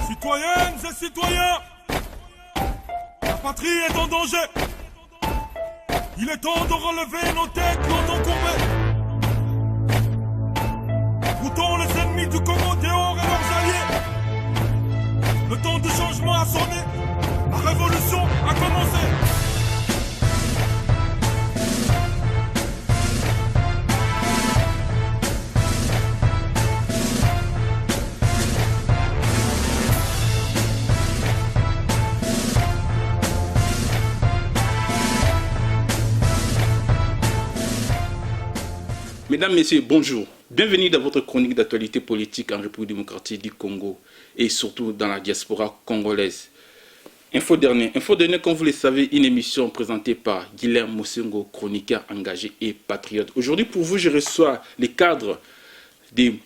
Citoyennes et citoyens, la patrie est en danger. Il est temps de relever nos têtes longtemps courbées. Écoutons les ennemis du Congo dehors et leurs alliés. Le temps du changement a sonné. La révolution a commencé. Mesdames, Messieurs, bonjour. Bienvenue dans votre chronique d'actualité politique en République démocratique du Congo et surtout dans la diaspora congolaise. Info dernier, comme vous le savez, une émission présentée par Guilherme Mosengo, chroniqueur engagé et patriote. Aujourd'hui, pour vous, je reçois les cadres des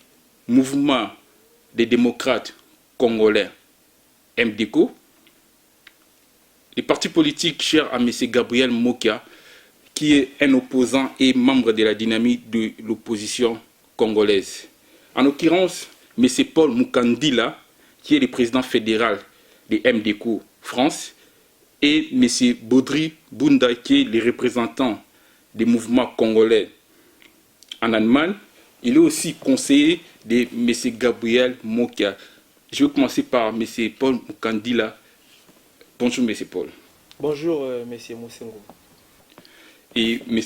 mouvements des démocrates congolais, MDCO, les partis politiques chers à M. Gabriel Mokia, qui est un opposant et membre de la dynamique de l'opposition congolaise. En l'occurrence, M. Paul Mukandila, qui est le président fédéral de MDCO France, et M. Baudry Bunda, qui est le représentant des mouvements congolais en Allemagne. Il est aussi conseiller de M. Gabriel Mokia. Je vais commencer par M. Paul Mukandila. Bonjour M. Paul. Bonjour M. Mosengo. Et M.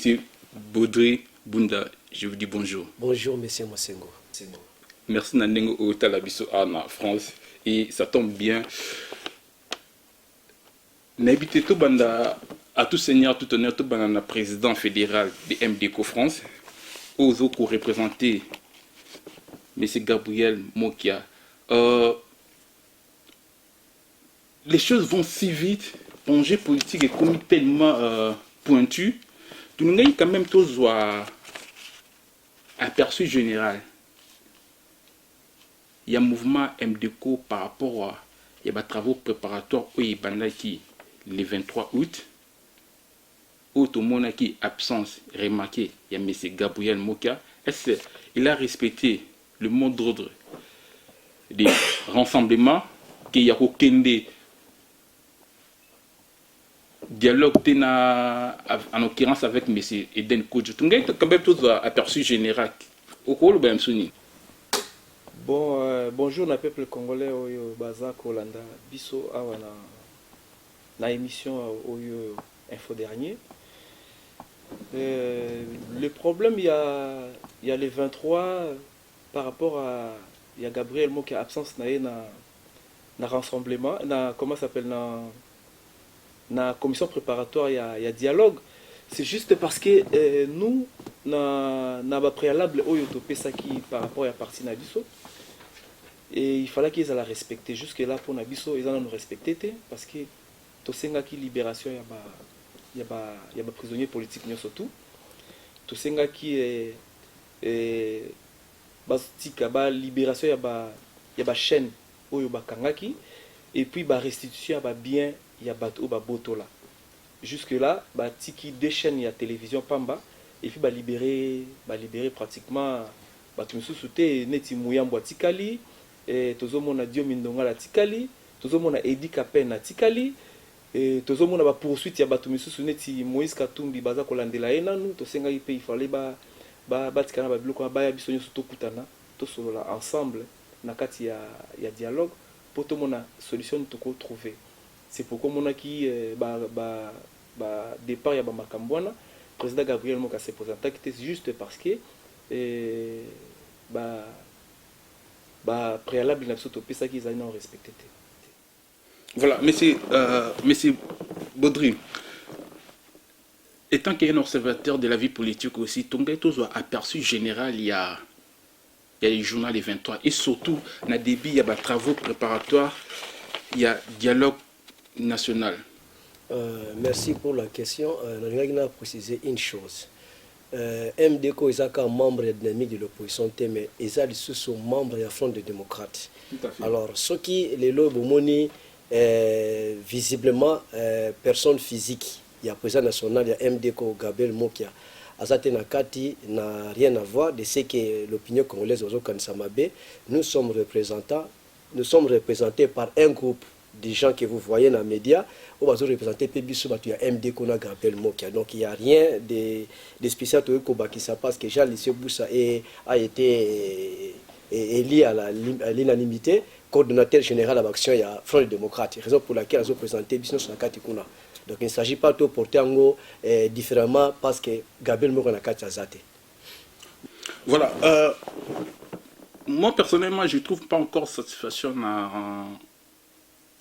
Baudry Bunda, je vous dis bonjour. Bonjour M. Mosengo. Merci Nandengo Otalabiso en France. Et ça tombe bien. N'habitez tout banda à tout seigneur, tout honneur, tout banda président fédéral de MDCO France. Aux autres représentés M. Gabriel Mokia. Les choses vont si vite. L'enjeu politique est comme tellement pointu. Nous avons quand même tous un aperçu général. Il y a un mouvement MDCO par rapport à il y a des travaux préparatoires où il y a le 23 août. Où tout le monde qui absence remarqué, il y a M. Gabriel Mokia. Est-ce qu'il a respecté le mot d'ordre des rassemblements qu'il y a aucun dialogue en l'occurrence avec M. Eden Kodjo. Tu as quand même tout aperçu général. Bonjour le peuple congolais au Baza Kolanda biso awa na émission au info dernier. Le problème il y a les 23 par rapport à il y a Gabriel Mokia absence na rassemblement na comment s'appelle na commission préparatoire il y a dialogue. C'est juste parce que nous na préalable au yotopesa qui par rapport à parti na biso et il fallait qu'ils allaient respecter jusque là pour na biso ils allaient nous respecter parce que to senga qui libération il y a prisonniers politiques nous surtout to senga qui bastika ba libération il y a chaîne oyo bakangaki et puis ba restitution ba bien il y a bateau boto là jusque là tiki déchaîne il y a télévision pamba et puis libérer pratiquement tout sous-souté neti muyambo tikali et tozomona dio mindonga la tikali tozomona Edi Kapen na tikali et tozomona ba poursuite ya bato misusu neti Moïse Katumbi baza kolandela enanu to senga ipe il fallait ba tikana ba biloko ba ya biso nyoso to kutana to solola ensemble na kati ya dialogue pour to mona solution to ko trouver. C'est pourquoi mon qui départ ya ba makambwana président Gabriel Mokia s'est présenté qui était juste parce que préalable na soto pesa qu'ils allaient non respecter. Voilà, monsieur Baudry, étant qu'un observateur de la vie politique aussi, Tonga tous aperçu général il y a les journaux les 23 et surtout na début il y a des travaux préparatoires, il y a dialogue national. Merci pour la question. Je vais préciser une chose. MDCO est un membre dynamique de l'opposition, mais ils sont membres de la Front des démocrates. Alors, ce qui les lobes visiblement personne physique, il y a président national, il y a MDCO Gabriel Mokia. Azate Nakati n'a rien à voir de ce que l'opinion congolaise au Kansamabe. Nous sommes représentants nous sommes représentés par un groupe de gens que vous voyez dans les médias, on va représenter Pébiso, il y a MD qu'on a Gabriel Mokia. Donc il n'y a rien de spécial qui se passe, que Jean-Lycée Boussa a été élu à l'unanimité, coordonnateur général de l'action, il y a Front des démocrates, raison pour laquelle ils ont présenté Bisson sur la carte. Donc il ne s'agit pas de porter en haut différemment parce que Gabriel Mokia n'a pas Zate. Voilà. Moi, personnellement, je ne trouve pas encore satisfaction dans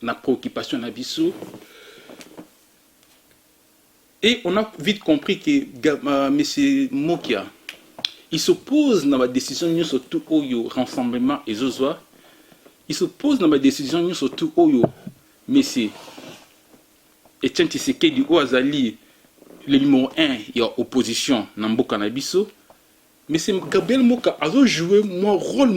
la préoccupation de Bissou. Et on a vite compris que M. Mokia, il s'oppose dans la décision surtout au rassemblement et Zozwa. Il s'oppose dans la décision surtout au M. Etienne Tshisekedi ou Azali, le numéro 1, il y a opposition dans Mboka na Bissou. Mais c'est Gabriel Moka a joué mon rôle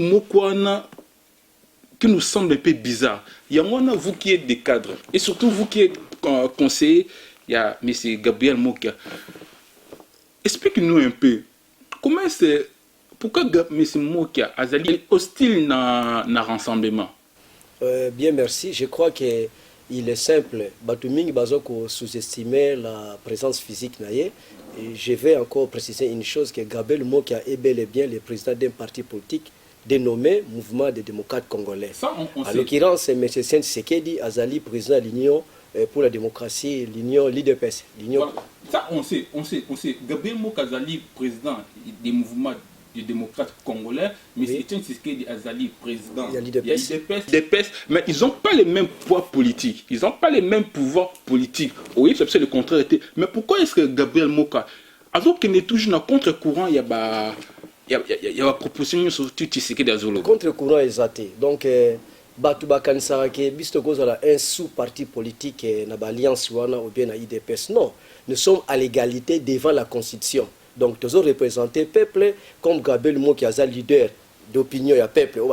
qui nous semble un peu bizarre. Il y a moi, vous qui êtes des cadres, et surtout vous qui êtes conseillers, il y a M. Gabriel Moka. Explique-nous un peu, comment c'est, pourquoi M. Moka est hostile dans le rassemblement? Bien, merci. Je crois qu'il est simple. Batuming Bazoko sous-estimait la présence physique naïe. Et je vais encore préciser une chose, que Gabriel Mokia est bel et bien le président d'un parti politique dénommé Mouvement des démocrates congolais. En l'occurrence, M. Tshisekedi Azali, président de l'Union pour la démocratie, l'Union, l'IDPS. Voilà. Ça, on sait. Gabriel Mokia Azali, président des mouvements des démocrates congolais, mais oui. C'est Tshisekedi Azali, président de l'IDPS. Mais ils n'ont pas les mêmes poids politiques. Ils n'ont pas les mêmes pouvoirs politiques. Oui, c'est le contraire. Mais pourquoi est-ce que Gabriel Moka, alors qu'il est toujours dans contre-courant, il y a la proposition sur Tshisekedi Azolo. Contre-courant est athée. Donc, Batouba Kansarake, Bisto Gozala, un sous-parti politique dans l'Alliance Wana ou bien dans l'IDPS. Non, nous sommes à l'égalité devant la Constitution. Donc, nous avons représenté le peuple comme Gabriel Mokia, leader d'opinion du peuple, au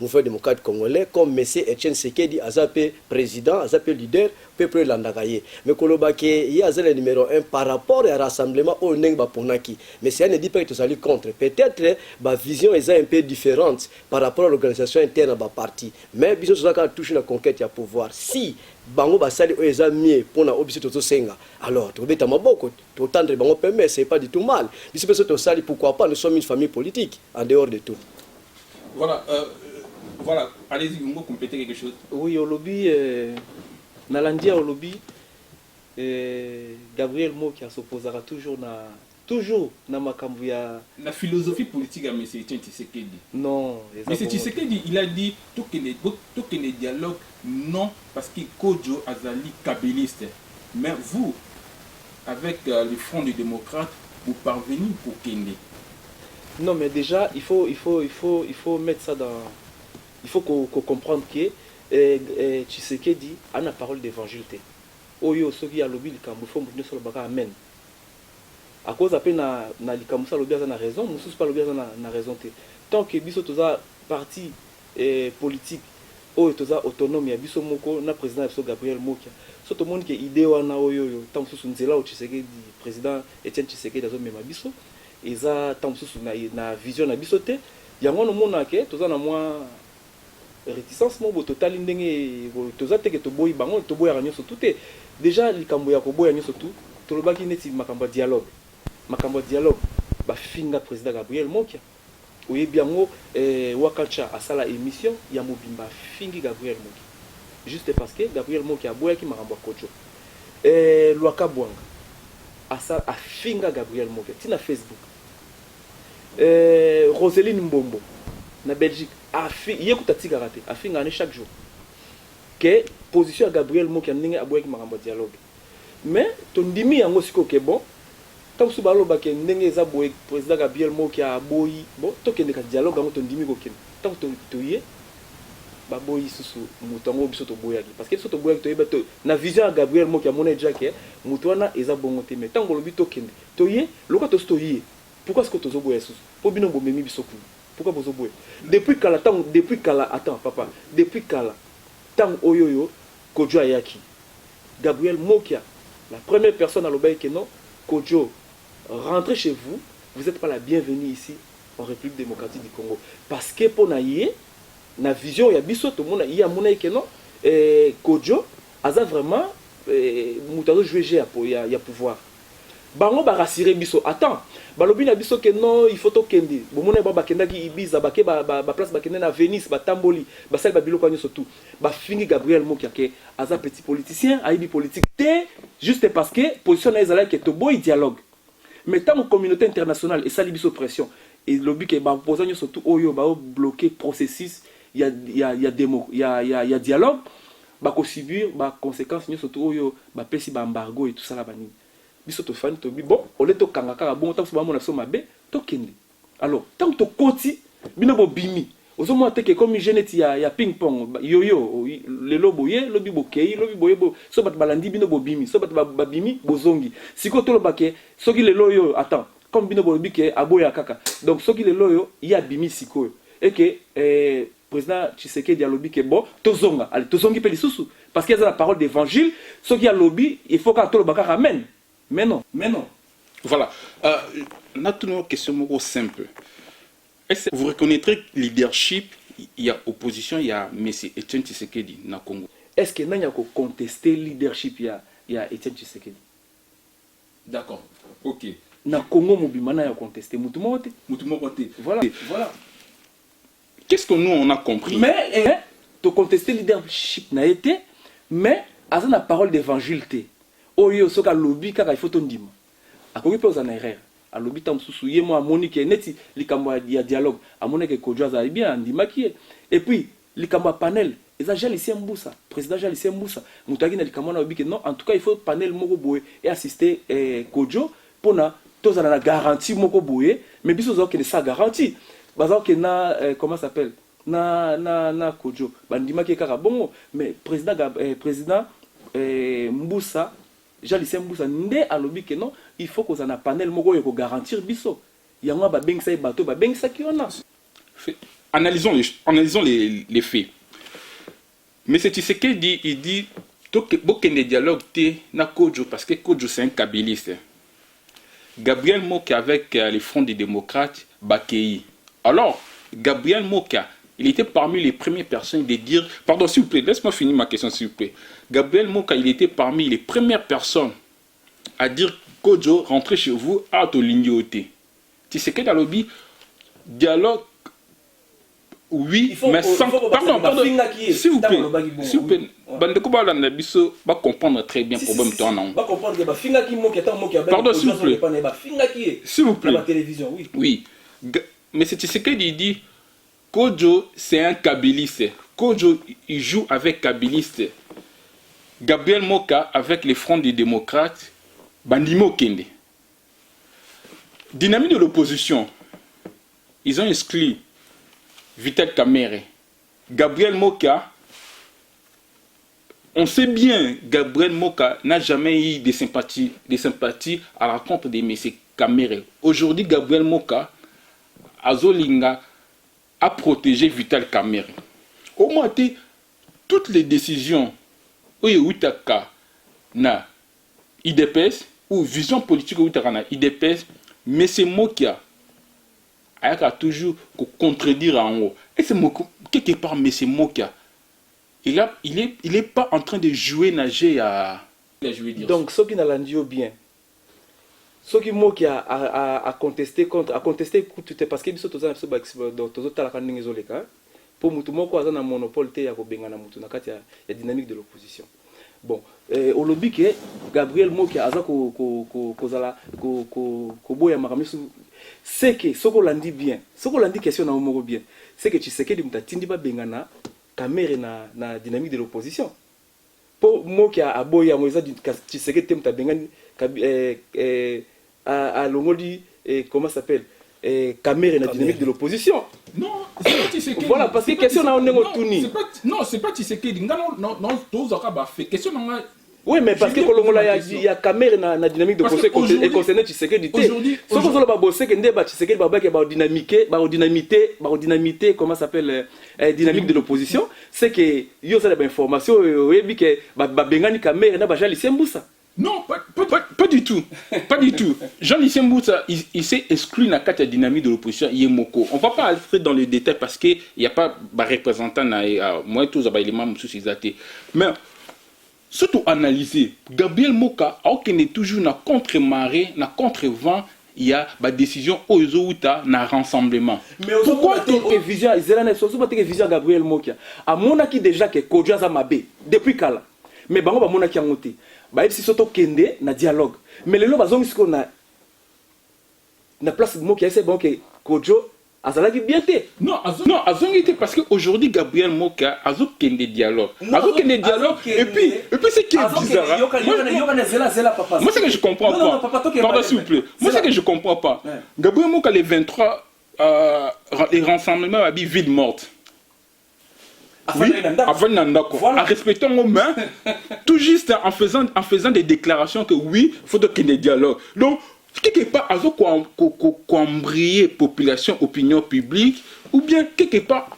mouvement démocrate congolais, comme M. Etienne Tshisekedi, président, leader, peuple landakaye. Mais Kolobake, il y a le numéro 1 par rapport au rassemblement au Nengba Ponaki. Mais c'est un dit pas que tu allez contre. Peut-être ma vision est un peu différente par rapport à l'organisation interne de la parti. Mais bisous ça quand touche la conquête du pouvoir. Si bango basali eza mieux pour na obisi to senga. Alors, tu beta maboko, to tendre bango permet, c'est pas du tout mal. Bisous personne to sali, pourquoi pas, nous sommes une famille politique en dehors de tout. Voilà, voilà, allez-y, vous pouvez compléter quelque chose. Oui, au lobby Nalandia au lobby Gabriel Mokia s'opposera toujours na makambu ya la philosophie politique à M. Tshisekedi. Non, M. Tshisekedi, il a dit tout que les dialogues non parce qu'il Kodjo Azali kabéliste. Mais vous, avec le Front des démocrates, vous parvenez pour Kende. Non, mais déjà il faut mettre ça dans, il faut qu'on comprenne que Tshisekedi a la parole d'évangile. Oyo soki ya lobby likambo faut mourir sur le baka amen. À cause après na likambo ça lobby na raison, mususu pas lobby na raison te. Tant que biso toza parti politique oyo toza autonome ya biso moko na président biso Gabriel Mokia. So to monde que idée wana oyo tant mususu nzela o Tshisekedi président Etienne Tshisekedi azo mema biso eza tant mususu na vision na biso te. Yango no mona ke toza na moi réticence mo total ndenge toza teke to boyi bango to boya ranyo surtout te déjà likambo ya ko boya nyo surtout to lobaki neti makambo dialogue ba finga président Gabriel Mokia oye biango wakacha asala émission ya mobimba fingi Gabriel Mokia juste parce que Gabriel Mokia boya ki makambo kocho Lwaka Bwanga asala afinga Gabriel Mokia tina Facebook Roseline Mbombo na Belgique il a chaque jour que position à Gabriel Mokia ndenge aboyaki makambo dialogue mais ton dimi yango siko ke bon tant que balo ba ke ndenge eza boye président Gabriel Mokia aboyi bon to kende ka dialogue yango ton dimi ko kende tant que to ye ba boyi susu mutongo biso to boyaki parce que biso to boyaki to yeba to na vision à Gabriel Mokia mona déjà ke mutwana eza bongo te mais tant que lobi to kende to ye loka to sto ye pourquoi est-ce que to zo boya susu po bino bo memi biso ku. Pourquoi vous avez depuis Kala, attends papa, depuis Kala, tant Oyoyo, Kodjo Ayaki, Gabriel Mokia, la première personne à l'obéir que non, Kodjo, rentrez chez vous, vous n'êtes pas la bienvenue ici en République démocratique du Congo. Parce que pour naïe, na vision ya biso to mona ya mona ikeno Kodjo aza vraiment moutazo jouer ya pouvoir bango ba rassurer biso attends balobi na biso que non il faut to kende bo mona ba kenda ki Ibiza ba ke ba place ba kende na Venise ba tamboli ba sel ba biloko nyo surtout ba fingi Gabriel Mokia ke aza petit politicien aibi politique té juste parce que position na ezala que to boy dialogue mais tant que communauté internationale et ça biso pression et lobby que ba opposant nyo surtout oyo ba bloquer processus il y a dialogue ba ko subir ba conséquences nyo surtout oyo ba pesi ba embargo et tout ça la bani biso to fan to bi bon on est to kanga kaka bon tant que ba mona so mabe to kende alors tant que to koti bino bo bimi ozo mo teke comme geneti ya ping pong yoyo le lobo ye lobi bo kei lobi boye bo so bat balandi bino bo bimi so bat ba bimi bozongi siko to lo bake soki le loyo attends comme bino bo bike aboya kaka donc soki le loyo ya bimi siko et que président Tshisekedi a lobby que bon tozonga allez tozongi pe lisusu parce qu'il y a la parole d'évangile ce qui a lobby il faut qu'à tout le baka ramène mais non voilà on a toute une question simple. Est-ce que vous reconnaîtrez que leadership il y a opposition il y a monsieur Etienne Tshisekedi na Congo est-ce que nanya ko contester leadership il y a Etienne Tshisekedi d'accord OK na Congo mobimana ya contester mutu mote voilà qu'est-ce que nous on a compris mais to contester leadership na été mais asa na parole d'évangile té oyo soka lobby kaka il faut to ndima akoki pe ozana erreur a lobby tam susu ye mo amoni ke neti likambo ya dialogue amoni ke Kodjo za bien ndima ki et puis likambo panel eza Jalissien Mbusa président Jalissien Mbusa mutaki na likambo na lobby ke non en tout cas il faut panel moko boye et assister Kodjo pona tozana na garantie moko boye mais biso zo ke ça garantie baza ke na comment ça s'appelle na Kodjo bandima ki kaka bongo mais président Mbusa Jalissien Mbusa nde alobi que non il faut qu'on a panel moko ko garantir biso yango ba bengisa bato ba bengisa ki ona analysons les faits mais c'est Tshisekedi il dit bokende dialogue té na Kodjo parce que Kodjo c'est un kabyliste Gabriel Mokia avec les Fronts des démocrates Bakei alors Gabriel Mokia il était parmi les premières personnes de dire... Pardon, s'il vous plaît, laisse-moi finir ma question, s'il vous plaît. Gabriel Mokia, il était parmi les premières personnes à dire Kodjo, rentrez chez vous, à Tolignoté. Tu sais qu'est-ce lobby dialogue, oui, mais sans... Pardon, s'il vous plaît, s'il vous plaît, Bandeko Balanda Bisso va comprendre très bien le problème de ton nom. Pardon, s'il vous plaît. S'il vous plaît. Oui. Mais c'est ce qu'il dit... Kodjo, c'est un kabyliste. Kodjo, il joue avec kabyliste. Gabriel Mokia avec les Fronts des démocrates. Bandimo Kende. Dynamique de l'opposition. Ils ont exclu Vital Kamerhe. Gabriel Mokia. On sait bien, Gabriel Mokia n'a jamais eu de sympathie à la rencontre de M. Kamerhe. Aujourd'hui, Gabriel Mokia, Azolinga, à protéger Vital Kamerhe. Au moins, toutes les décisions où il y a na IDPS ou vision politique où il y a IDPS, mais c'est Mokia a toujours contredire en haut. Et c'est quelque part, mais c'est Mokia. Il est pas en train de jouer nager à. Donc, ce qui n'a pas dit bien. Ce qui qui a contesté contre parce que biso toza dans tozo tala kan ndenge zoleka pour mutu moko aza na monopole te ya ko benga na mutu na kati ya dynamique de l'opposition bon au lobby que Gabriel Mokia aza ko zala ko boya makamisu c'est que soko landi bien soko landi question na moko bien c'est que Tshisekedi mutatindi ba benga na Kamerhe na dynamique de l'opposition pour Mokia aboya moza Tshisekedi te mutabenga à l'ongoli comment ça s'appelle Kamerhe na dynamique de l'opposition non c'est pas Tshisekedi voilà parce que question na onengo tuni non c'est pas Tshisekedi non tozaka ba fait question na oui mais parce que kolongola ya Kamerhe na dynamique de l'opposition et concernant Tshisekedi aujourd'hui ce que zo ba bosser que ndeba Tshisekedi ba ba dynamiter comment ça s'appelle dynamique de l'opposition c'est que yo ça des informations et bi que ba bengani Kamerhe na ba Jalissien Mbusa Non, pas du tout. Pas du tout. Jean-Lucien Mboussa, il s'est exclu dans la dynamique de l'opposition Yemoko. On ne va pas entrer dans les détails parce qu'il n'y a pas de représentant. Moi, tous les membres sous ces athées. Mais, surtout analyser, Gabriel Moka, alors qu'il est toujours dans contre-marée, dans contre-vent, il y a des décisions aux autres dans le rassemblement. Mais pourquoi que vision vision Gabriel Moka a monaki déjà que Kodja Zamabe depuis kala. Mais bango ba monaki ngote. Ba si soto kende na dialogue. Mais lelo bazongi siko na place Moka c'est bon que Kodjo azalaki bien té. Non, azongi té parce que aujourd'hui Gabriel Moka azo kende dialogue. Azo kende dialogue et puis c'est qui est bizarre. Moi c'est que je comprends pas. Pardon s'il vous plaît. Moi c'est que je comprends pas. Gabriel Moka les 23 les rassemblements a dit ville morte. Oui, avant Nandako, en respectant nos mains, tout juste en faisant des déclarations que oui, il faut qu'il y ait des dialogues. Donc, quelque part, à quoi embrayer population, opinion publique, ou bien quelque part,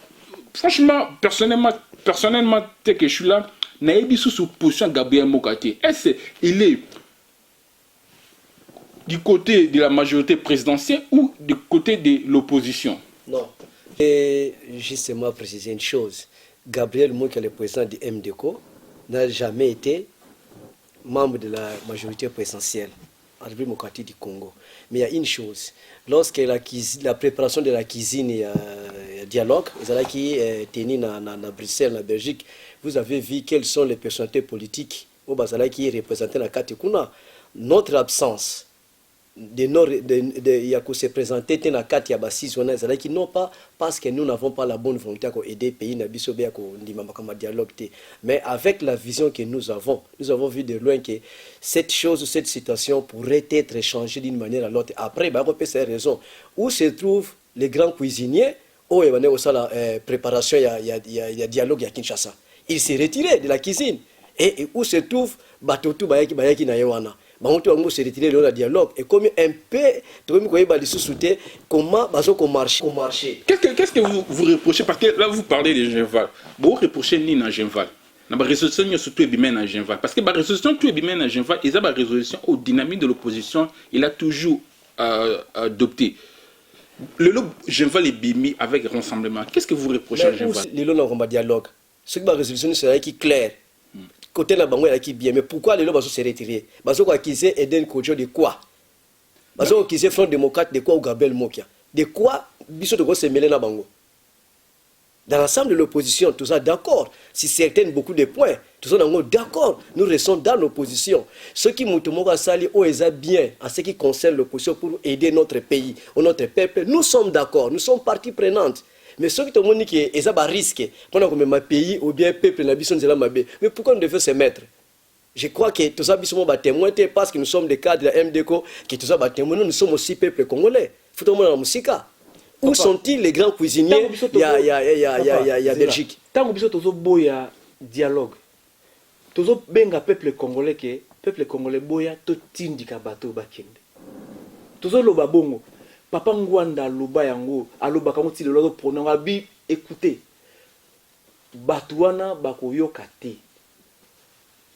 franchement, personnellement, tel que je suis là, Naïbi sous position Gabriel Mokate. Est-ce qu'il est du côté de la majorité présidentielle ou du côté de l'opposition? Non. Et justement, préciser une chose. Gabriel Moka, le président du MDCO, n'a jamais été membre de la majorité présidentielle en République démocratique du Congo. Mais il y a une chose, lorsque la préparation de la cuisine et dialogue, qui est tenu à Bruxelles, en Belgique, vous avez vu quelles sont les personnalités politiques qui représentent la Katekuna. Notre absence de se présenter dans la carte qui non pas parce que nous n'avons pas la bonne volonté d'aider le pays dialogue, mais avec la vision que nous avons vu de loin que cette situation pourrait être changée d'une manière à l'autre. Après, c'est raison où se trouvent les grands cuisiniers où il y a la préparation, il y a dialogue à Kinshasa. Ils se retiraient de la cuisine et où se trouve Batotu Bayaki Nayewana. On se retirer dans le dialogue et comme un peu comment marcher. Qu'est-ce que vous reprochez parce que là vous parlez de Genval. Vous reprochez ni dans Genval. La résolution surtout est bien dans Genval parce que la résolution tout est bien dans Genval et la résolution au dynamique de l'opposition il a toujours adopté. Le Genval est bimi avec rassemblement. Qu'est-ce que vous reprochez à Genval? Le lot dialogue. Ce que la résolution serait qui claire. Côté la banque qui bien mais pourquoi les gens se retirer parce qu'on accusé Eden Kodjo de quoi parce qu'on accusé Front démocrate de quoi ou Gabriel Mokia de quoi biso de se mêler na bango dans l'ensemble de l'opposition tout ça d'accord si certaines beaucoup de points tout ça d'accord nous restons dans l'opposition ceux qui montent sali au eza bien à ce qui concerne l'opposition pour aider notre pays ou notre peuple nous sommes d'accord nous sommes partie prenante. Mais ceux qui te montrent qu'il y a un risque, pendant que ma pays ou bien peuple n'a pas mabé. Mais pourquoi on devait se mettre? Je crois que tout ça, nous témoins parce que nous sommes des cadres de la MDCO, que tout ça, nous sommes aussi peuple congolais. Faut que nous musica. Où sont-ils les grands cuisiniers? Il y a Belgique. Tant que nous avons dialogue, nous avons benga peuple congolais que peuple congolais boya to tindika bateau bakende. Nous avons le bongo. Papa Ngwanda loba yango aloba kango ti lelo prononga bi écoutez Batouana bakoyoka te.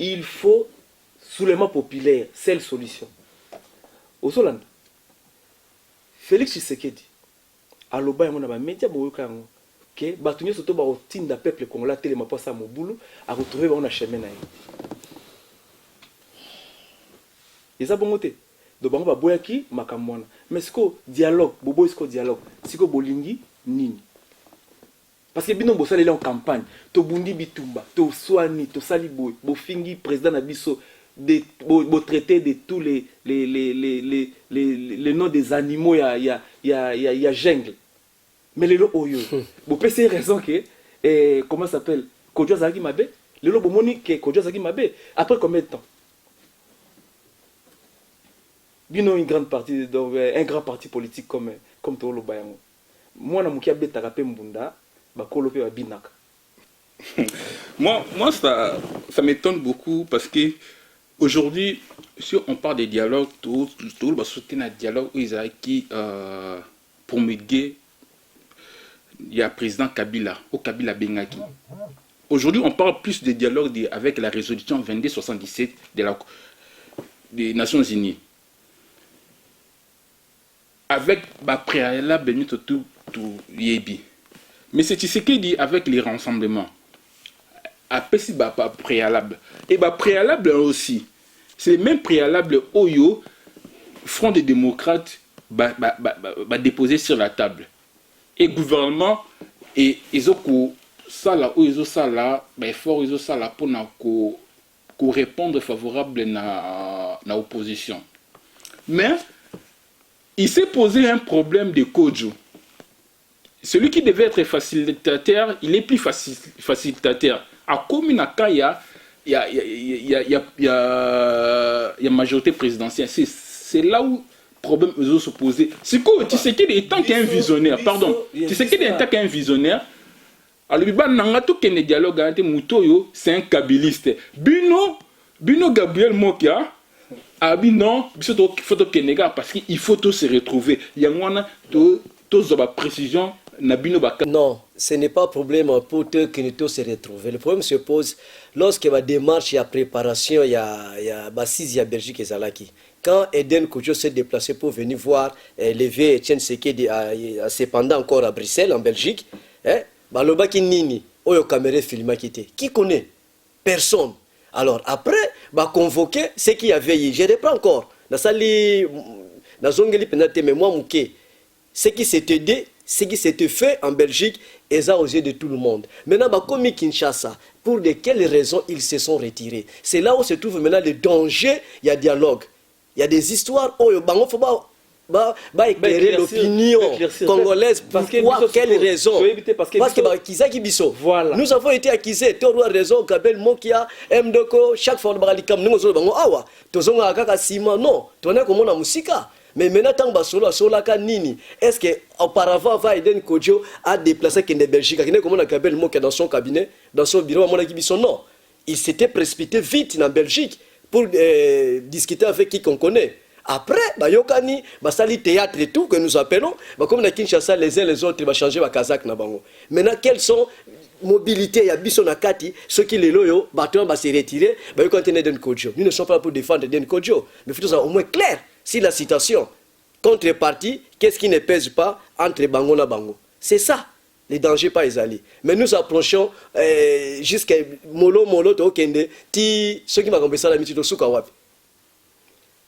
Il faut soulèvement populaire, seule solution. Au Solanda Félix Tshisekedi aloba yango na ba média boyoka yango que batunyo soto ba otinda peuple congolais telema posa mobulu a retrouver ba on a chemin na ye. Eza bongo te. Donc on va boire qui makamwana mais siko dialogue bobo siko dialogue siko bolingi nini parce que bino bosala en campagne to bundi bitumba to swani to saliboy bo fingi président na biso de bo traiter de tous les noms des animaux ya jungle mais les lo oyo bo pese raison que comment ça s'appelle Kodjo Zaki Mabe le lo bo moni que Kodjo Zaki Mabe après combien de temps bino une grande partie donc un grand parti politique comme Tolo Bayango. Moi na mukia beta kapé mbunda ba kolope ba binaka. Moi ça m'étonne beaucoup parce que aujourd'hui si on parle des dialogues tout va soutenir un dialogue où ils a qui pour m'aider il y a président Kabila au Kabila Bengaki. Aujourd'hui on parle plus de dialogue avec la résolution 2277 de la des Nations Unies. Avec le préalable, nous tout yebi. Mais c'est ce qu'il dit avec les rassemblements. Après, c'est préalable. Et préalable aussi, c'est le même préalable Oyo, Front des démocrates, déposé sur la table. Et gouvernement, et ils ont ça là, ou ils ont ça là, fort ils ont ça là pour répondre favorable à l'opposition. Mais, il s'est posé un problème de Kodjo. Celui qui devait être facilitateur, il est plus facilitateur. À Kominakaya, il y a majorité présidentielle. C'est là où le problème se posait. C'est quoi? Tu sais qu'il est tant qu'un visionnaire. Pardon. Tu sais qu'il est tant qu'un visionnaire. Alors, il y a dialogue c'est un kabiliste. Bino Gabriel Mokia. Ah oui, non, il faut parce qu'il faut tous se retrouver. Il y a une précision. Non, ce n'est pas un problème pour que nous tous se retrouver. Le problème se pose lorsque la démarche, il y a préparation, il y a Bassis, il y a Belgique et Zalaki. Quand Eden Kodjo s'est déplacé pour venir voir lever Etienne Sekedi cependant encore à Bruxelles, en Belgique, Baloba qui nini, oyo caméra filma qui connaît? Personne. Alors après, convoquer ce qui a veillé. Je reprends encore. Mais moi, ce qui s'était dit, ce qui s'était fait en Belgique, est aux yeux de tout le monde. Maintenant, comme Kinshasa, pour de quelles raisons ils se sont retirés? C'est là où se trouve maintenant le danger. Il y a dialogue. Il y a des histoires où il faut éclairer l'opinion congolaise. Pourquoi? Quelle raison? Parce que voilà. Nous avons été accusés. Tu as raison. Kabel Mokia, Mdoko, chaque fois nous avons non, tu as comme on musika. Mais maintenant, tant que nini, est-ce qu'auparavant, Eden Kodjo a déplacé Kende Belgique, comme on a Kabel Mokia dans son cabinet, dans son bureau, non. Il s'était précipité vite en Belgique pour discuter avec qui qu'on connaît. Après, Yokani, sali théâtre et tout que nous appelons, comme na Kinshasa, les uns les autres, va changer ma kazakh na bango. Maintenant, quelles sont mobilité, il y a Bisso Nakati, ceux qui les loyaux, va se retirer, ils continuent Eden Kodjo. Nous ne sommes pas pour défendre Eden Kodjo, mais il faut au moins clair. Si la citation, contrepartie, qu'est-ce qui ne pèse pas entre Bango et Bango? C'est ça, les dangers pas isolés. Mais nous approchons jusqu'à Molo, Tokende, ceux qui m'ont compris ça, la mitié de Soukawapi.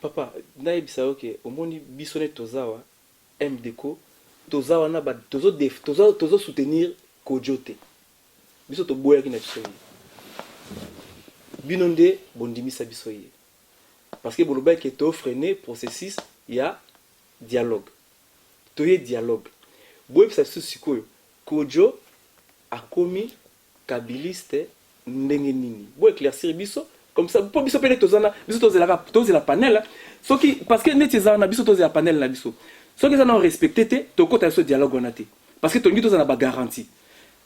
Papa, naïb ça ok, au moins bisonné tozawa, MDK, tozawa na ba tozo soutenir Kodjote. Biso to boya ki na bisoye. Binonde bondimisa bisoye. Parce que boloba ke to freiner processus, il y a dialogue. Toye dialogue. Boye pisa sikoyo. Kodjo a commis kabiliste ndenge nini. Boye éclaircir biso. Comme ça, pour biso pele tozana, biso tozela panel, parce que netizana biso tozela panel na biso. Ce que ça non respecté te, to kota so dialogue onate. Parce que to ngi tozana ba garantie.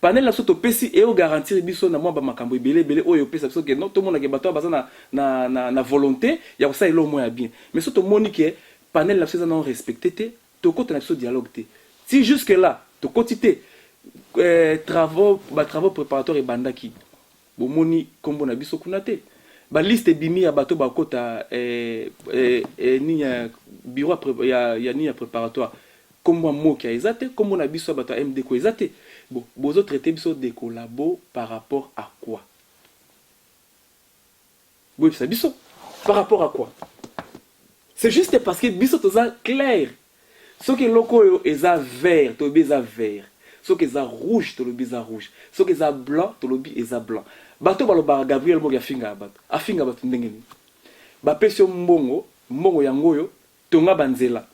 Panel la so to pesi et o garantir biso na mwa ba makambo ebele oyo pesa biso que non tout monde ke bato bazana na volonté, ya ça elo mo ya bien. Mais so to monique panel la so non respecté te, to kota na so dialogue te. Si jusque là, to quantité travaux préparatoires et bandaki. Bo moni kombo na biso kunate. Ba liste bimi ya bato bakota ni ya bureau ya ni ya préparatoire comme moi qui a ezate comme on a biso bato MD ko ezate bon bozo traiter biso de collabo par rapport à quoi? Oui ça biso par rapport à quoi? C'est juste parce que biso toza clair ce que loko eza vert to beza vert ce que eza rouge to le beza rouge ce que eza blanc to le beza blanc. Bato baloba Gabriel Moga afinga bato ndengeni bapesio mbongo yangoyo tonga banzela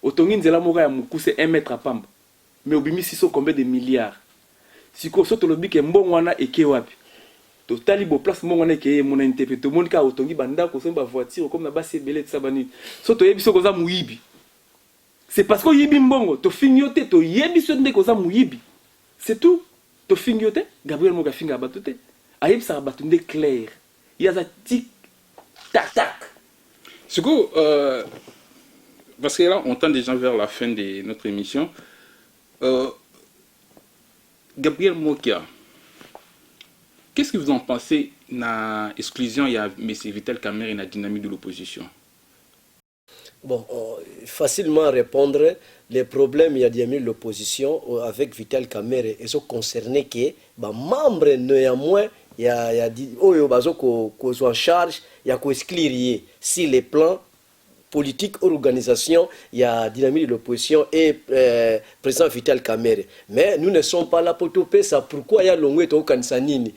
otongi nzela moka ya mukuse 1 mètre à pamba mais obimisi so combien de milliards siko so to lobi ke mbongo wana eke wapi to tali bo place mbongo wana eke mona ntepe to monika otongi banda ko somba voiture comme na basi belé de sabani so to yebi so koza muyibi c'est parce que yibi mbongo to finyote to yebi so ndeko za muyibi c'est tout to finyote Gabriel Moga finga batote Aïb ça va clair. Il y a ça tic tac tac. Ce que parce que là on tend déjà vers la fin de notre émission. Gabriel Mokia, qu'est-ce que vous en pensez na exclusion il y a M. Vital Kamerhe et la dynamique de l'opposition? Bon, facilement répondre, les problèmes, il y a des l'opposition avec Vital Kamerhe, ils sont concernés que, bah, membres néanmoins, il y a dit, oh, il y a en charge, il y a qu'au exclure si les plans politique ou organisation, il y a dynamique de l'opposition et président Vital Kamerhe. Mais nous ne sommes pas là pour toper ça. Pourquoi il y a l'ongwe au Kansanini?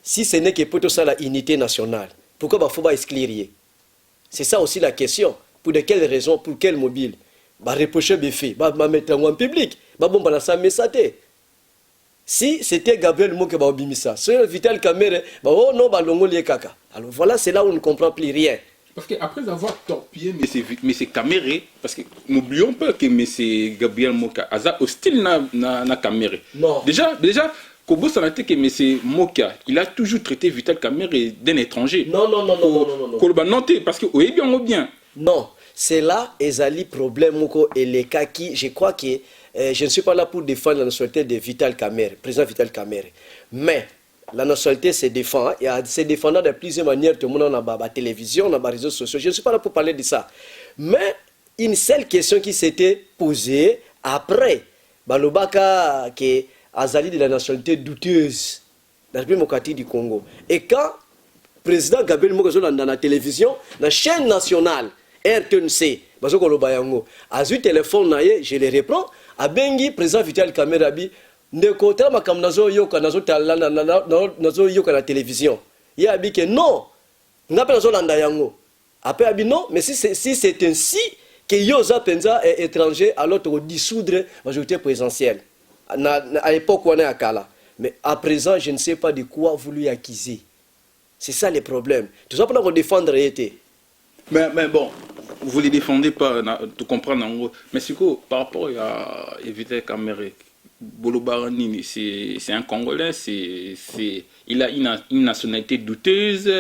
Si ce n'est que pour tout ça la unité nationale, pourquoi il ne faut pas exclure? C'est ça aussi la question. Pour de quelles raisons, pour quel mobile? Bah reprocher des faits, bah mettre en public, bah bon bah ça messate. Si c'était Gabriel Moke bah obimisa, si Vital Kamerhe, bah oh non bah longo lié kaka. Alors voilà, c'est là où on ne comprend plus rien. Parce qu'après avoir torpillé M. Kamerhe, parce que n'oublions pas que M. Gabriel Moka a hostile na Kamerhe. Non. Déjà, Kobo s'en a été que M. Moka, il a toujours traité Vital Kamerhe d'un étranger. Non. Non, parce que oui, bien. Non, c'est là Ezali problème et les cas qui, je crois que je ne suis pas là pour défendre la nationalité de Vital Kamerhe, président Vital Kamerhe. Mais la nationalité se défend, il y a se défendant de plusieurs manières, tout le monde a la télévision, on a les réseaux sociaux. Je ne suis pas là pour parler de ça. Mais une seule question qui s'était posée après, Balobaka qui Azali de la nationalité douteuse dans le pays démocratique du Congo. Et quand le président Gabriel Mokazo dans la télévision, dans la chaîne nationale, RTNC, a eu téléphone, je le reprends, a bengi président Vital Kamerhe bi ndeko tala makam nazo yoka nazo yoka na télévision. Il a dit que non, n'a pas landa yango. Après a dit non, mais si c'est ainsi que yoza penza est étranger alors tu dissoudre la majorité présidentielle. À l'époque on est à Kala. Mais à présent, je ne sais pas de quoi vous lui acquisez. C'est ça le problème. Tout ça pour défendre été. Mais bon, vous ne les défendez pas, tu comprends en gros. Mais c'est quoi, par rapport à Vital Kamerhe, Bolo Baranini, c'est un Congolais, il a une nationalité douteuse.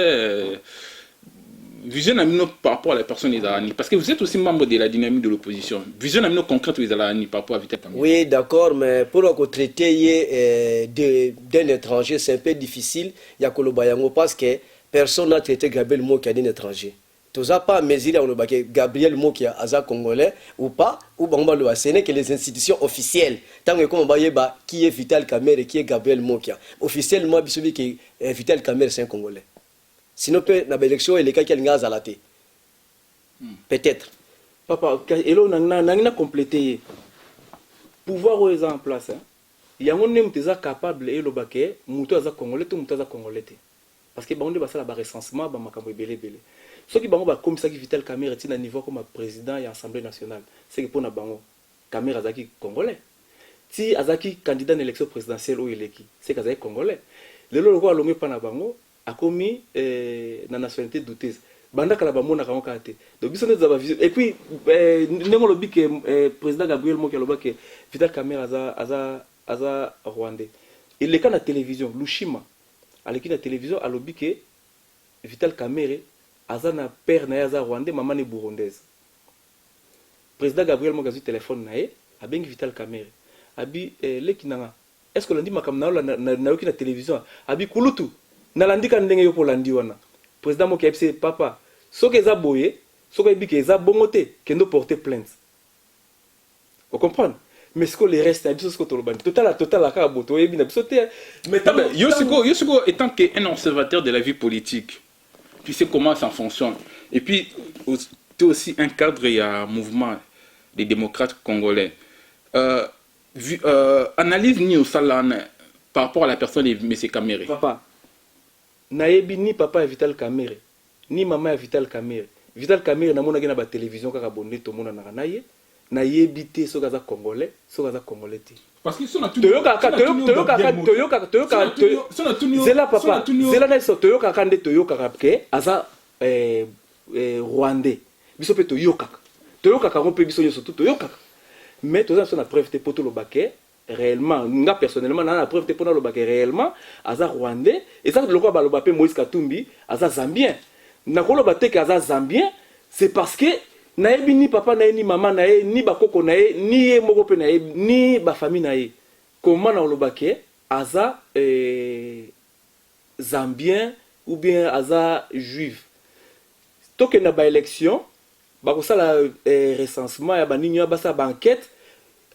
Vision amino par rapport à la personne Izalani. Parce que vous êtes aussi membre de la dynamique de l'opposition. Vision amino concrète Izalani par rapport à Vital Kamerhe. Oui, d'accord, mais pour traiter d'un étranger, c'est un peu difficile. Il y a Kolobayango parce que personne n'a traité Gabriel Mokia d'un étranger. Tout ça pas mesurer on que Gabriel Mokia Aza congolais ou pas, ou Bamba ce n'est que les institutions officielles. Tant que comme Bayeba qui est Vital Kamerhe et qui est Gabriel Mokia. Officiellement, celui qui est Vital Kamerhe c'est un congolais. Sinon, dans l'élection, il y a quelqu'un qui a la tête. Peut-être. Papa, et là, on a complété. Pouvoir où est en place. Il y a un homme qui est capable et le baquet, mouton à congolais, tout mouton à congolais. Parce que on est la recensement, bah makambo belé. Ceux qui bango comme ça qui Vital Kamerhe est à niveau comme président et assemblée nationale, c'est que pour na bango Kamerhe azaki congolais. Si azaki candidat à l'élection présidentielle ou élecki, c'est qu'azaki congolais. Le lolo alongé pa na bango a commis la nationalité douteuse. Banda kala bamona kango kate. Donc biso neza ba et puis ndemo lobi que président Gabriel Mokia loba que Vital Kamerhe aza rwandais. Il est quand la télévision Lushima à l'équipe de la télévision a lobi que Vital Kamerhe aza na père na aza rwandais maman est burundaise. Président Gabriel Mokia a téléphone nae a bengi Vital Kamerhe. Abi lekinanga est-ce que lundi makam na yoki na télévision abi kulutu nalandika ndenge yo polandi wana président Mokia epse papa soki eza boye soki ebi ke eza bongote kendo porter plainte. Vous comprenez? Mais ce que les restes à biso ce que tolobani total la ka boto ebi na biso te mais Yosiko étant qu'un observateur de la vie politique, tu sais comment ça fonctionne. Et puis tu es aussi un cadre et un mouvement des démocrates congolais. Analyse ni au salan par rapport à la personne de M. Kamerhe. Papa, naebi ni papa Vital Kamerhe, ni maman Vital Kamerhe. Vital Kamerhe na mona na télévision kaka bonne to mona na naye, naebi te so kaza congolais, so kaza congolais te. Parce qu'ils sont à tout. Toyoka Zela papa, Zela na so toyoka kande toyoka ke aza rwandais. Biso pe toyoka. Toyoka ka rompe biso yoso toyoka. Mais tout ça c'est la preuve pour tout le baquet réellement nga personnellement na preuve pour le baquet réellement aza rwandais et ça le quoi ba le bapé Moïse Katumbi aza zambien na ko le baté que aza zambien c'est parce que na ni papa na ni maman na ni bakoko na ni moko pe na ni ba famille na comment na le baquet aza zambien ou bien aza juif. Tant que na ba élection, ba ko sala recensement ya ba ninyo ba sa banquette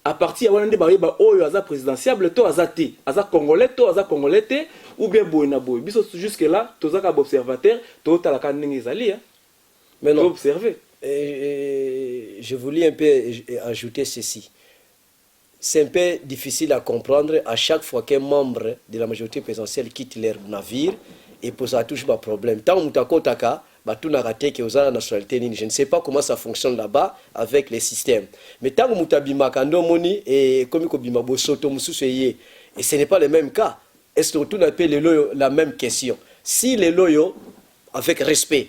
à partir ya wana nde ba yeba oyo aza présidentiable to aza te, aza congolais to aza congolais te ou bien boy na boy. Biso jusque là tozaka observateur to tala ka ndenge ezali hein. Mais non, observer. Je voulais un peu ajouter ceci. C'est un peu difficile à comprendre à chaque fois qu'un membre de la majorité présidentielle quitte leur navire et pose toujours un problème. Tant que Mutakotaka, tout n'a raté que la nationalité. Je ne sais pas comment ça fonctionne là-bas avec les systèmes. Mais tant que Mutabima Kando Moni et comme Kobima Bosoto Mususuye, et ce n'est pas le même cas. Est-ce que tout n'a pas la même question? Si les loyaux, avec respect,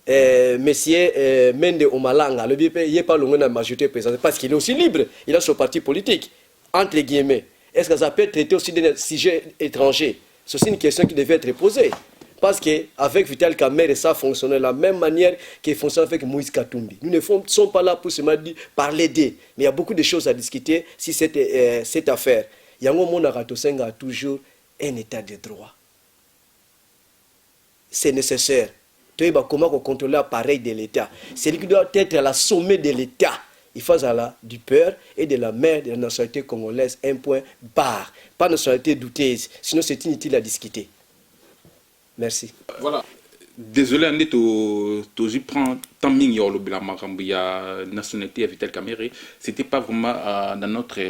Monsieur Mende Omalanga, le BP, il n'est pas loin de la majorité présidentielle parce qu'il est aussi libre. Il a son parti politique, entre guillemets. Est-ce que ça peut être traité aussi d'un sujet étranger? C'est aussi une question qui devait être posée. Parce qu'avec Vital Kamerhe, ça fonctionne de la même manière qu'il fonctionne avec Moïse Katumbi. Nous ne sommes pas là pour se parler d'eux. Mais il y a beaucoup de choses à discuter sur cette affaire. Yango Monarato Senga a toujours un état de droit. C'est nécessaire. Comment contrôler l'appareil de l'État? C'est lui qui doit être à la sommet de l'État. Il faut du peur et de la mère de la nationalité congolaise, un point barre. Pas nationalité douteuse. Sinon, c'est inutile à discuter. Merci. Voilà. Désolé, je prends tant de la nationalité à Vital Kamerhe. Ce n'était pas vraiment dans notre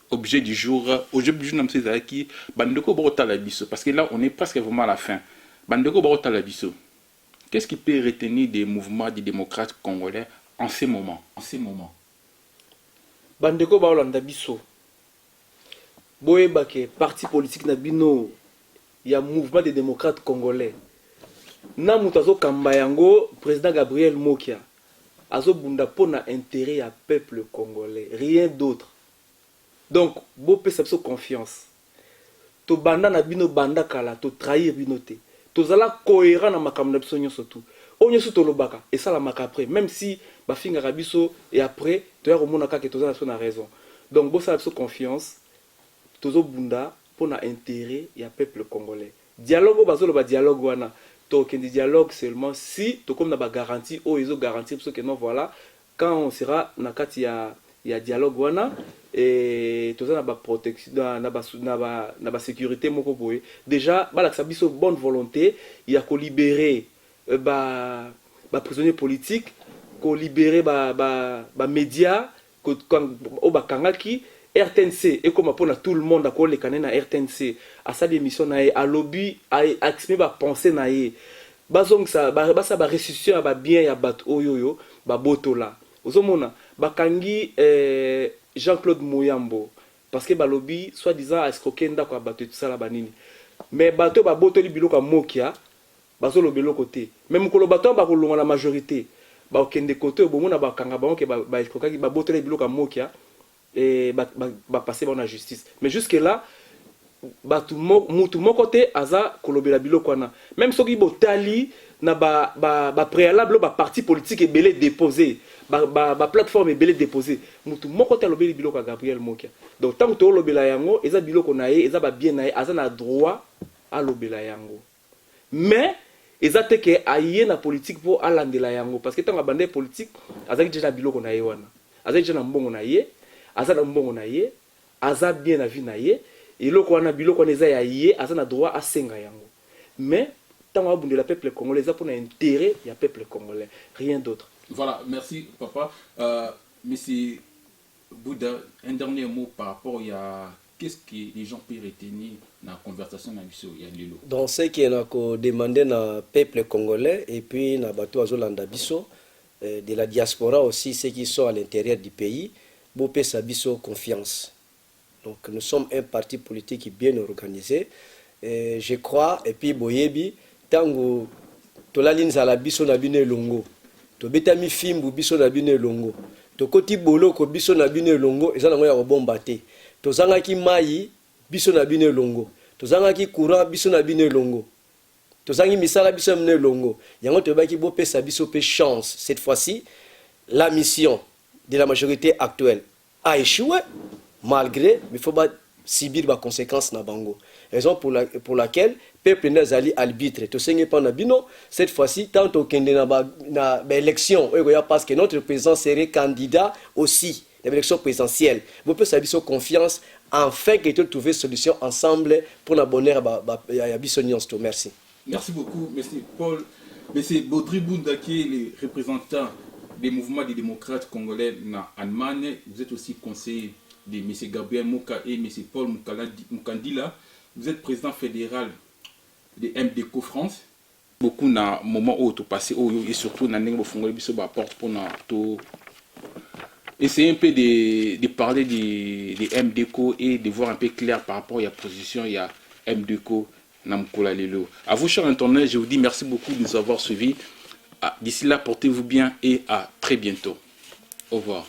objet du jour. Aujourd'hui, je ne sais pas qui. Parce que là, on est presque vraiment à la fin. Qu'est-ce qui peut retenir des mouvements des démocrates congolais en ces moments? Bandeko Baolanda Biso. Boyeba ke parti politique na bino ya mouvement des démocrates congolais. Na mutazo Kambayango, président Gabriel Mokia. Azo bunda pona intérêt à peuple congolais, rien d'autre. Donc, bo pe sa confiance. To banda na bino banda kala, to trahir binote. Tozala cohérent na makambo na biso nyonso tout. Onyo so tolobaka et ça la maka après même si ba finga rabiso et après to ya komona ka ke tozala so na raison. Donc bo sa biso confiance tozo bunda pour na intérêt ya peuple congolais. Dialogue bazolo ba dialogue wana to kendi dialogue seulement si to comme na ba garantie o izo garantie parce que non voilà quand on sera na kati ya dialogue wana et tout ça na ba protection na ba sécurité moko boye déjà bala sa biso bonne volonté il y a ko libérer ba prisonniers politiques ko libérer ba médias ko o ba kangaki RTNC et comme pour tout le monde à les canaux na RTNC à sa émission na à lobby à exprimer ba pensée na bazong ça ba restitution ba bien ya bat oyoyo ba botola ozomona bakangi Jean-Claude Mouyambo parce que balobi soi-disant escroquer ndako bato tout ça la banini mais bato ba botoli biloko mokia bazolo belo côté même ko lo bato ba ko longa la majorité ba okende côté bomona bakanga ba ke ba escroquer ba botoli biloko mokia et ba passer dans la justice mais jusque là bato mutu mokote aza kolobela biloko na même soki botali na ba préalable ba parti politique ebele déposé ba plateforme ebele déposé mutu moko te lobeli biloko ya Gabriel Mokia donc tant que to lobela yango eza biloko na ye eza ba bien na ye aza na droit à lobela yango mais eza te ke aye na politique pour alandela yango parce que tant que bande politique aza déjà biloko na ye wana aza déjà na mbongo na ye aza na mbongo na ye aza bien na vie na ye eloko wana biloko na eza ya ye aza na droit à senga yango mais tant que le peuple congolais a pour intérêt, il y a peuple congolais, rien d'autre. Voilà, merci papa. Monsieur Bouddha, un dernier mot par rapport à qu'est-ce que les gens peuvent retenir dans la conversation avec Yanlilo. Donc ce qui est demandé au peuple congolais et puis na bato azolanda biso de la diaspora aussi ceux qui sont à l'intérieur du pays, bopé sa biso confiance. Donc nous sommes un parti politique bien organisé. Je crois et puis boyebi tango tolali nzala biso na bino elongo to betami fimbu biso na bino elongo to koti boloko biso na bino elongo eza nango ya kobomba te to zangaki mai biso na bino elongo to zangaki courant biso na bino elongo to zangi misala biso na elongo yango to baki bopesa biso pe chance cette fois-ci la mission de la majorité actuelle a échoué malgré il faut pas subir les conséquences na bango Raison pour laquelle peuple n'est allé arbitre. Cette fois-ci, tant au élection, parce que notre président serait candidat aussi à l'élection présidentielle. Vous pouvez savoir sur confiance, enfin que tu trouver solution ensemble pour la bonne ère à Bissonion. Merci. Merci beaucoup, M. Paul. M. Baudry Bounda, qui est le représentant des mouvements des démocrates congolais en Allemagne. Vous êtes aussi conseiller de M. Gabriel Mouka et M. Paul Mukandila. Vous êtes président fédéral de MDECO France. Beaucoup na moment où tu passé et surtout na nengo fongoli biso ba porte pour na to essayer un peu de parler de MDECO et de voir un peu clair par rapport à la position il y a MDECO Namkola Lelo. À vous chers internautes, je vous dis merci beaucoup de nous avoir suivis. D'ici là, portez-vous bien et à très bientôt. Au revoir.